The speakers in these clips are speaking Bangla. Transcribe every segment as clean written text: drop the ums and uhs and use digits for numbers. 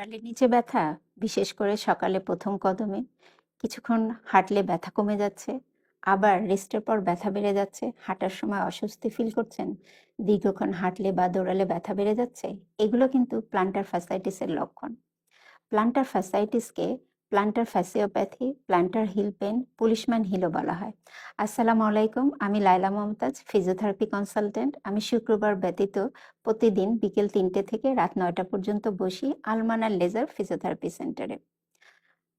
কোমরের নিচে ব্যথা, বিশেষ করে সকালে প্রথম কদমে কিছুক্ষণ হাঁটলে ব্যথা কমে যাচ্ছে, আবার রেস্টের পর ব্যথা বেড়ে যাচ্ছে, হাঁটার সময় অস্বস্তি ফিল করছেন, দীর্ঘক্ষণ হাঁটলে বা দৌড়ালে ব্যথা বেড়ে যাচ্ছে, এগুলো কিন্তু প্লান্টার ফ্যাসাইটিসের লক্ষণ। প্লান্টার ফ্যাসাইটিসকে plantar fasciopathy, plantar heel pain, policeman হিলও বলা হয়। আসসালামু আলাইকুম, আমি লায়লা মমতাজ, ফিজিওথেরাপি কনসালটেন্ট। আমি শুক্রবার ব্যতীত প্রতিদিন বিকেল ৩টে থেকে রাত ৯টা পর্যন্ত বসি আলমানা লেজার ফিজিওথেরাপি সেন্টারে।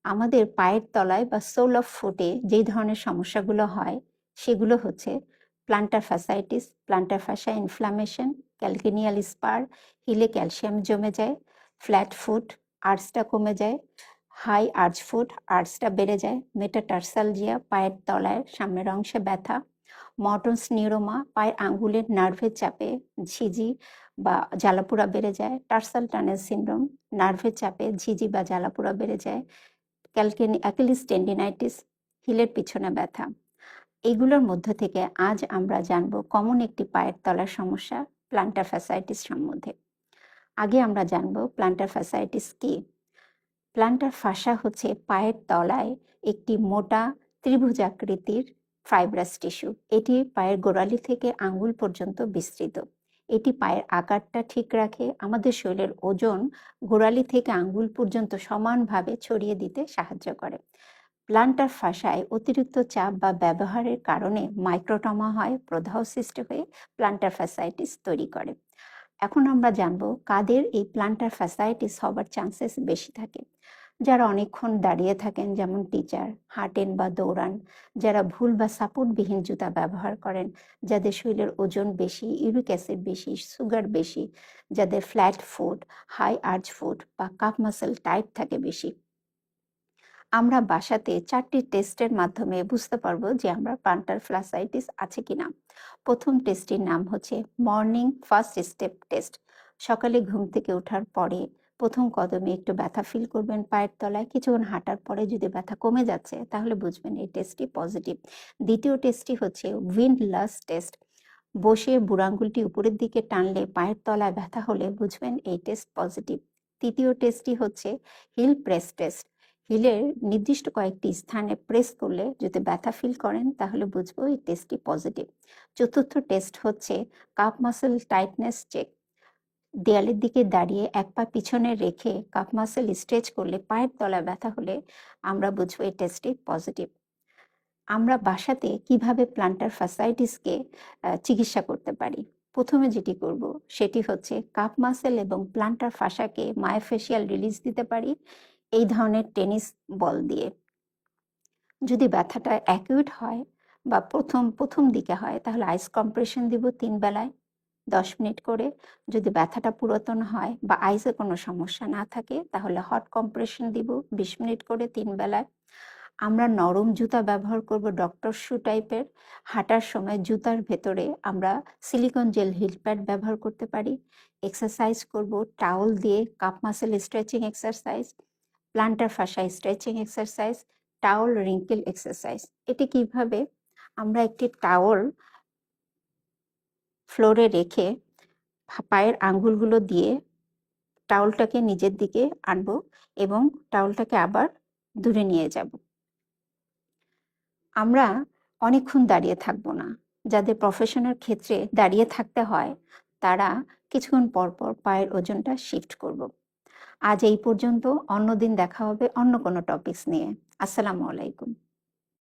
আমাদের পায়ের তলায় বা সোল অফ ফুটে যেই ধরনের সমস্যাগুলো হয় সেগুলো হচ্ছে plantar fasciitis, plantar fascia inflammation, calcaneal spur, হিলে ক্যালসিয়াম জমে যায়, ফ্ল্যাট ফুট, আর্চটা কমে যায়, হাই আর্চ ফুট, আর্চটা বেড়ে যায়, মেটাটার্সালজিয়া, পায়ের তলায় সামনের অংশে ব্যথা, মটনস নিউরোমা, পায়ের আঙ্গুলের নার্ভের চাপে ঝিঝি বা জ্বালাপোড়া বেড়ে যায়, টার্সাল টানেল সিনড্রোম, নার্ভের চাপে ঝিঝি বা জ্বালাপোড়া বেড়ে যায়, অ্যাকিলিস টেন্ডিনাইটিস, হিলের পিছনে ব্যথা। এগুলোর মধ্য থেকে আজ আমরা জানব কমন একটি পায়ের তলার সমস্যা, প্লান্টার ফ্যাসাইটিস সম্বন্ধে। আগে আমরা জানব প্লান্টার ফ্যাসাইটিস কি। প্লান্টার ফাসা হচ্ছে পায়ের তলায় একটি মোটা ত্রিভুজাকৃতির ফাইব্রাস টিস্যু। এটি পায়ের গোড়ালি থেকে আঙ্গুল পর্যন্ত বিস্তৃত। এটি পায়ের আকারটা ঠিক রাখে, আমাদের শরীরের ওজন গোড়ালি থেকে আঙ্গুল পর্যন্ত সমানভাবে ছড়িয়ে দিতে সাহায্য করে। প্লান্টার ফাসায় অতিরিক্ত চাপ বা ব্যবহারের কারণে মাইক্রোটমা হয়, প্রদাহ সৃষ্টি হয়ে প্লান্টার ফ্যাসাইটিস তৈরি করে। এখন আমরা জানব কাদের এই প্লান্টার ফ্যাসাইটিস হবার চান্সেস বেশি থাকে। যারা অনেকক্ষণ দাঁড়িয়ে থাকেন, যেমন টিচার, হাঁটেন বা দৌড়ান, যারা ভুল বা সাপোর্টবিহীন জুতা ব্যবহার করেন, যাদের শরীরের ওজন বেশি, ইউরিক অ্যাসিড বেশি, সুগার বেশি, যাদের flat foot, high arch foot বা কাফ মাসেল টাইট থাকে বেশি। আমরা বাসাতে 4টি টেস্টের মাধ্যমে বুঝতে পারবো যে আমরা প্লান্টার ফ্যাসাইটিস আছে কিনা। প্রথম টেস্টটির নাম হচ্ছে মর্নিং ফার্স্ট স্টেপ টেস্ট। সকালে ঘুম থেকে ওঠার পরে প্রথম কদমে একটু ব্যথা ফিল করবেন পায়ের তলায়, কিছুক্ষণ হাঁটার পরে যদি ব্যথা কমে যাচ্ছে তাহলে বুঝবেন এই টেস্টটি পজিটিভ। দ্বিতীয় টেস্টটি হচ্ছে উইন্ডলাস টেস্ট। বসে বুড়ো আঙুলটি উপরের দিকে টানলে পায়ের তলায় ব্যথা হলে বুঝবেন এই টেস্ট পজিটিভ। তৃতীয় টেস্টটি হচ্ছে হিল প্রেস টেস্ট। হিলের নির্দিষ্ট কয়েকটি স্থানে প্রেস করলে যদি ব্যথা ফিল করেন তাহলে বুঝবো এই টেস্টটি পজিটিভ। চতুর্থ টেস্ট হচ্ছে কাফ মাসেল টাইটনেস চেক। দেয়ালের দিকে দাঁড়িয়ে এক পা পিছনে রেখে কাফ মাসেল স্ট্রেচ করলে পায়ের তলায় ব্যথা হলে আমরা বুঝবো এই টেস্টটি পজিটিভ। আমরা বাসাতে কিভাবে প্লান্টার ফ্যাসাইটিসকে চিকিৎসা করতে পারি। প্রথমে যেটি করব সেটি হচ্ছে কাফ মাসেল এবং প্লান্টার ফাসাকে মায়োফেশিয়াল রিলিজ দিতে পারি এই ধরনের টেনিস বল দিয়ে। যদি ব্যথাটা অ্যাকিউট হয় বা প্রথম দিকে হয় তাহলে আইস কম্প্রেশন দিব 3 বেলায় 10 মিনিট করে। যদি ব্যথাটা পুরাতন হয় বা আইসে কোনো সমস্যা না থাকে তাহলে হট কম্প্রেশন দিব 20 মিনিট করে 3 বেলায়। আমরা নরম জুতা ব্যবহার করব, ডক্টর শু টাইপের। হাঁটার সময় জুতার ভেতরে আমরা সিলিকন জেল হিল প্যাড ব্যবহার করতে পারি। এক্সারসাইজ করব টাওয়েল দিয়ে, calf muscle stretching exercise, plantar fascia stretching exercise, towel wrinkle exercise. এটি কিভাবে? আমরা একটি টাওয়েল ফ্লোরে রেখে পায়ের আঙ্গুলগুলো দিয়ে টাওয়েলটাকে নিজের দিকে আনবো এবং টাওয়েলটাকে আবার দূরে নিয়ে যাব। আমরা অনেকক্ষণ দাঁড়িয়ে থাকবো না। যাদের প্রফেশনের ক্ষেত্রে দাঁড়িয়ে থাকতে হয় তারা কিছুক্ষণ পর পর পায়ের ওজনটা শিফট করব। আজ এই পর্যন্ত, অন্যদিন দেখা হবে অন্য কোনো টপিকস নিয়ে। আসসালামু আলাইকুম।